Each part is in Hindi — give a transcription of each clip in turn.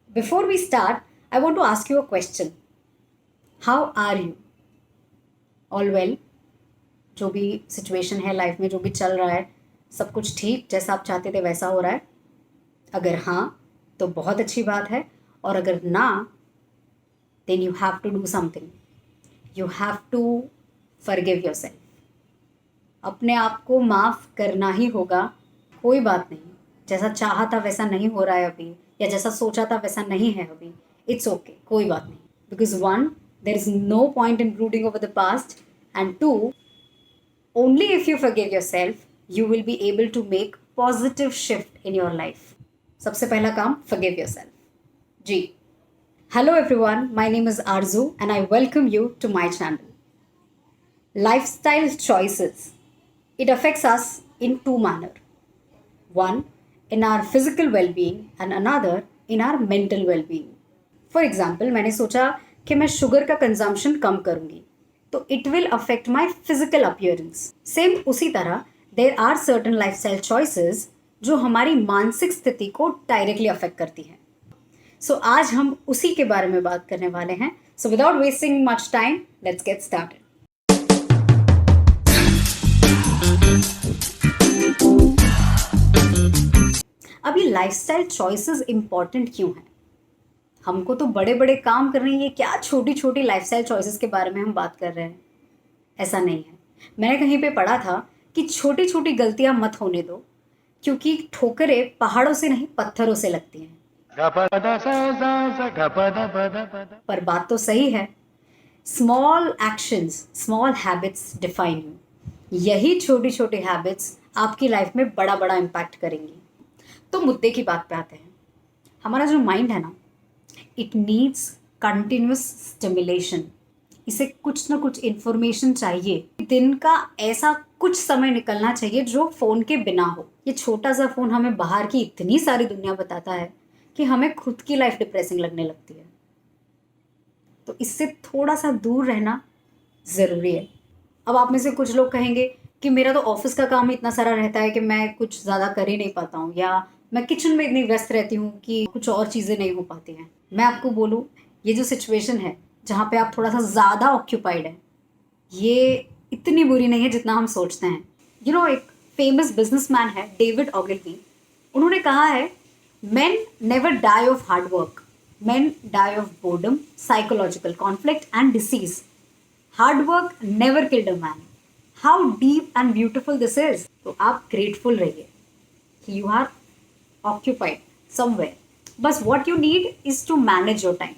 Before we start, I want to ask you a question. How are you? All well? जो भी सिचुएशन है लाइफ में, जो भी चल रहा है, सब कुछ ठीक जैसा आप चाहते थे वैसा हो रहा है? अगर हाँ, तो बहुत अच्छी बात है। और अगर ना, then you have to do something. You have to forgive yourself. अपने आप को माफ़ करना ही होगा। कोई बात नहीं, जैसा चाहा था वैसा नहीं हो रहा है अभी, या जैसा सोचा था वैसा नहीं है अभी। इट्स ओके, कोई बात नहीं। Because one, there is no point in brooding over the past, and two, only if you forgive yourself you will be able to make positive shift in your life. सबसे पहला काम, forgive yourself ji. Hello everyone, my name is Arzu and I welcome you to my channel. Lifestyle choices, it affects us in two manner. One, in our physical well-being and another in our mental well-being. For example, मैंने सोचा कि मैं शुगर का कंजम्पशन कम करूँगी, तो it will affect my physical appearance. Same उसी तरह there are certain lifestyle choices जो हमारी मानसिक स्थिति को डायरेक्टली अफेक्ट करती हैं। सो आज हम उसी के बारे में बात करने वाले हैं। So without wasting much time, let's get started. अब ये लाइफस्टाइल चॉइसेस इंपॉर्टेंट क्यों हैं? हमको तो बड़े बड़े काम करने हैं, ये क्या छोटी छोटी लाइफस्टाइल चॉइसेस के बारे में हम बात कर रहे हैं? ऐसा नहीं है। मैंने कहीं पे पढ़ा था कि छोटी छोटी गलतियां मत होने दो, क्योंकि ठोकरें पहाड़ों से नहीं पत्थरों से लगती हैं। पर बात तो सही है। Small actions, small habits define you. यही छोटी छोटी हैबिट्स आपकी लाइफ में बड़ा बड़ा इम्पैक्ट करेंगी। तो मुद्दे की बात पे आते हैं। हमारा जो माइंड है ना, इट नीड्स कंटिन्यूस स्टिमुलेशन। इसे कुछ ना कुछ इन्फॉर्मेशन चाहिए। दिन का ऐसा कुछ समय निकलना चाहिए जो फ़ोन के बिना हो। ये छोटा सा फ़ोन हमें बाहर की इतनी सारी दुनिया बताता है कि हमें खुद की लाइफ डिप्रेसिंग लगने लगती है। तो इससे थोड़ा सा दूर रहना ज़रूरी है। अब आप में से कुछ लोग कहेंगे कि मेरा तो ऑफिस का काम इतना सारा रहता है कि मैं कुछ ज़्यादा कर ही नहीं पाता हूँ, या मैं किचन में इतनी व्यस्त रहती हूँ कि कुछ और चीज़ें नहीं हो पाती हैं। मैं आपको बोलूँ, ये जो सिचुएशन है जहाँ पे आप थोड़ा सा ज़्यादा ऑक्यूपाइड हैं, ये इतनी बुरी नहीं है जितना हम सोचते हैं। एक फेमस बिजनेसमैन है, डेविड ऑगिल्वी। उन्होंने कहा है, men never die of hard work. Men die of boredom, psychological conflict and disease. Hard work never killed a man. How deep and beautiful this is. तो आप grateful रहिए कि you are occupied somewhere. बस what you need is to manage your time.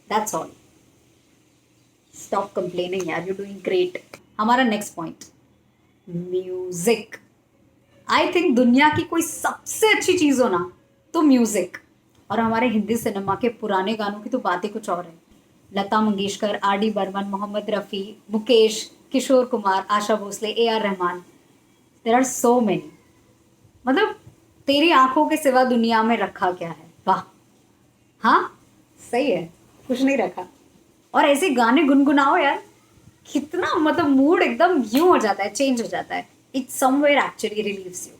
That's all. Stop complaining यार, you're doing great. हमारा next point, music. I think दुनिया की कोई सबसे अच्छी चीज़ हो ना तो म्यूज़िक। और हमारे हिंदी सिनेमा के पुराने गानों की तो बात ही कुछ और है। Lata Mangeshkar, R D Burman, Mohammed Rafi, Mukesh, Kishore Kumar, Asha Bhosle, A R Rahman, there are so many. मतलब तेरी आंखों के सिवा दुनिया में रखा क्या है? वाह, हाँ सही है, कुछ नहीं रखा। और ऐसे गाने गुनगुनाओ यार, कितना मतलब मूड एकदम यूं हो जाता है, चेंज हो जाता है। It somewhere actually relieves you.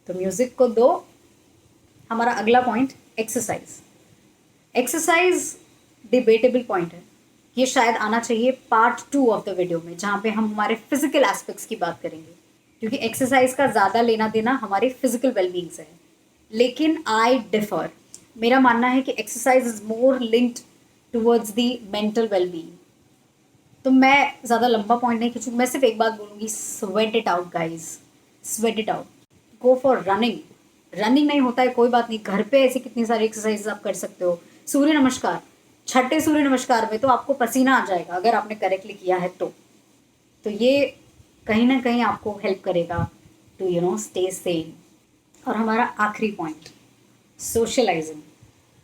तो म्यूजिक को दो। हमारा अगला point, exercise. Exercise debatable point है। ये शायद आना चाहिए पार्ट 2 ऑफ द वीडियो में, जहाँ पे हम हमारे फिजिकल एस्पेक्ट्स की बात करेंगे, क्योंकि एक्सरसाइज का ज़्यादा लेना देना हमारे फिजिकल वेलबींग से है। लेकिन आई डिफर। मेरा मानना है कि exercise is more linked towards the mental wellbeing. तो मैं ज़्यादा लंबा पॉइंट नहीं खींचूंगी, मैं सिर्फ एक बात बोलूँगी, sweat it out guys, sweat it out. Go for running. Running नहीं होता है कोई बात नहीं, घर पे ऐसी कितनी सारी एक्सरसाइज आप कर सकते हो। सूर्य नमस्कार, छठे सूर्य नमस्कार में तो आपको पसीना आ जाएगा अगर आपने करेक्टली किया है तो ये कहीं ना कहीं आपको हेल्प करेगा टू स्टे सेन। और हमारा आखिरी point, socializing.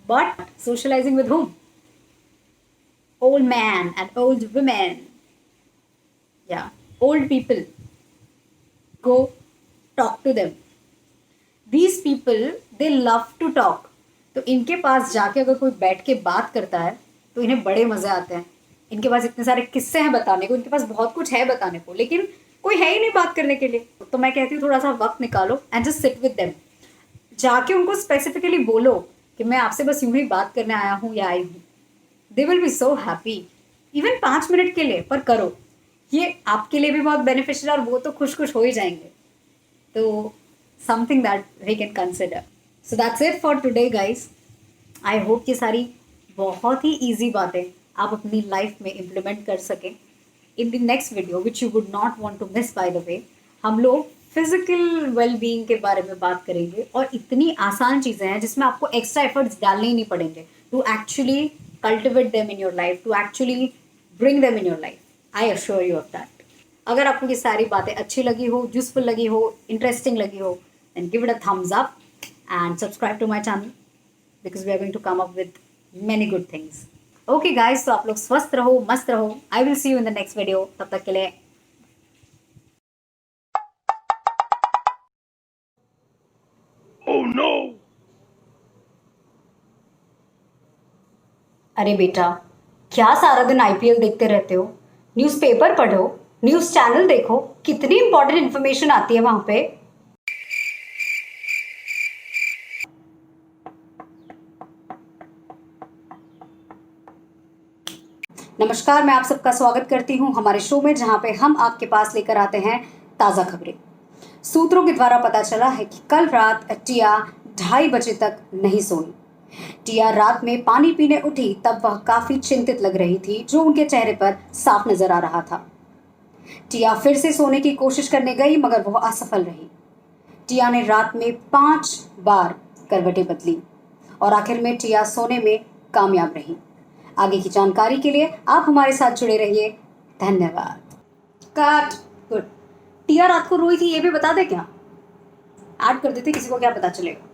But socializing with whom? Old man and old women. Yeah, old people. Go talk to them. These people, they love to talk. तो इनके पास जाके अगर कोई बैठ के बात करता है तो इन्हें बड़े मज़े आते हैं। इनके पास इतने सारे किस्से हैं बताने को, इनके पास बहुत कुछ है बताने को, लेकिन कोई है ही नहीं बात करने के लिए। तो मैं कहती हूँ थोड़ा सा वक्त निकालो and just sit with them. जाके उनको स्पेसिफिकली बोलो कि मैं आपसे बस यूं ही बात करने आया हूँ या आई हूँ, they will be so happy, even 5 minute के लिए, पर करो, ये आपके लिए भी बहुत बेनिफिशियल और वो तो खुश खुश हो ही जाएंगे। तो something that we can consider. So that's it for today guys. I hope ये सारी बहुत ही ईजी बातें आप अपनी लाइफ में इम्प्लीमेंट कर सकें। In the next video which you would not want to miss by the way, हम लोग फिजिकल वेलबींग के बारे में बात करेंगे, और इतनी आसान चीज़ें हैं जिसमें आपको एक्स्ट्रा एफर्ट्स डालने ही नहीं पड़ेंगे to actually cultivate them in your life, to actually bring them in your life. I assure you of that. अगर आपको ये सारी बातें अच्छी लगी हो, यूजफुल लगी हो, इंटरेस्टिंग लगी हो, then give it a thumbs up and subscribe to my channel, because we are going to come up with many good things. Okay guys, तो आप लोग स्वस्थ रहो, मस्त रहो। I will see you in the next video. तब तक के लिए oh, no! अरे बेटा, क्या सारा दिन आईपीएल देखते रहते हो? न्यूज़पेपर पढ़ो, न्यूज़ चैनल देखो, कितनी इंपॉर्टेंट इन्फॉर्मेशन आती है वहां पे। नमस्कार, मैं आप सबका स्वागत करती हूं हमारे शो में, जहां पे हम आपके पास लेकर आते हैं ताज़ा खबरें। सूत्रों के द्वारा पता चला है कि कल रात टिया 2:30 बजे तक नहीं सोई। टिया रात में पानी पीने उठी तब वह काफी चिंतित लग रही थी, जो उनके चेहरे पर साफ नजर आ रहा था। टिया फिर से सोने की कोशिश करने गई, मगर वह असफल रही। टिया ने रात में 5 बार करवटें बदली और आखिर में टिया सोने में कामयाब रही। आगे की जानकारी के लिए आप हमारे साथ जुड़े रहिए। धन्यवाद। कट। गुड। टिया रात को रोई थी, ये भी बता दे क्या? ऐड कर देते, किसी को क्या पता चलेगा।